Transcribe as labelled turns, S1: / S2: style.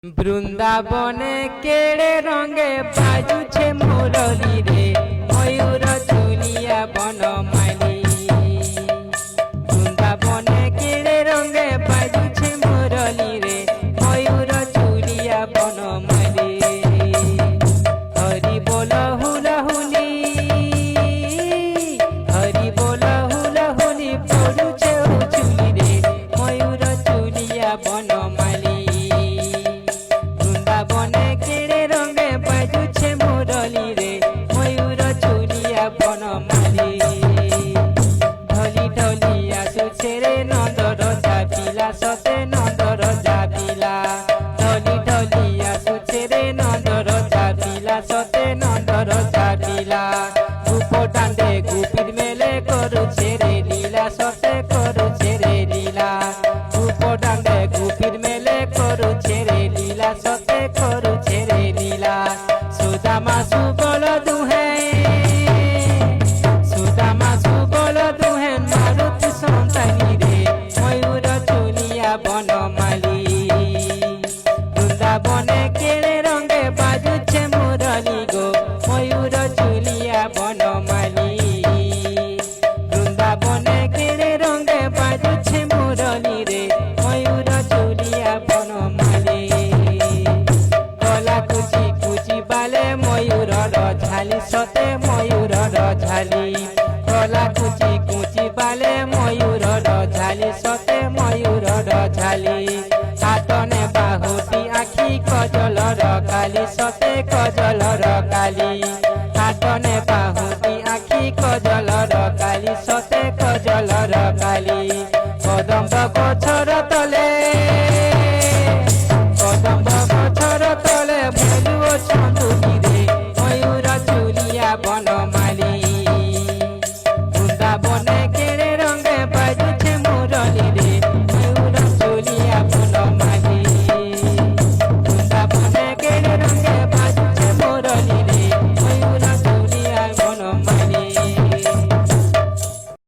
S1: বৃন্দাবনে কেড়ে রঙে বাজুছে মুরলী রে, ময়ূর চুলিয়া বনমালী। বৃন্দাবনে কেড়ে রঙে বাজুছে মুরলী রে, ময়ূর চুলিয়া বনমালী। হরি বল হুলা হুলি, হরি বল হুলা হুলি, পড়ুছে ও চুলি রে, ময়ূর চুলিয়া বনমালী। বৃন্দাবনে কেড়ে রঙে বাজুছে মুরলী রে, ময়ূর চুলিয়া বনমালী। ঢলি ঢলি আসুছে রে নন্দর জাপিলা, সতে নন্দর জাপিলা। ঢলি ঢলি আসুছে রে নন্দর জাপিলা, সতে নন্দর জাপিলা। গোপ ডান্ডে গোপীর মেলে করুছে রে লীলা, সতে করুছে রে লীলা। গোপ ডান্ডে গোপীর মেলে করুছে রে লীলা, সতে করুছে রে লীলা। সুদামা সুবল দুহে, সুদামা সুবল দুহে, মারুতি সন্তানী রে, ময়ূর চুলিয়া বনমালী। বৃন্দাবনে কেড়ে রঙে বাজুছে মুরলী গো, ময়ূর চুলিয়া বনমালী। বৃন্দাবনে কেড়ে রঙে বাজুছে মুরলী রে, ময়ূর চুলিয়া বনমালী। কলা কুচি কুচি বালে ময়ূরর ঝালি, সতে ময়ূরর ঝালি। কলা কুচি কুচি বালে ময়ূরর ঝালি, সতে ময়ূরর ঝালি। হাতনে বাহুটি আখি কজলর কালি, সতে কজলর কালি। হাতনে বাহুটি আখি কজলর কালি, সতে কজলর কালি। কদম্ব গছর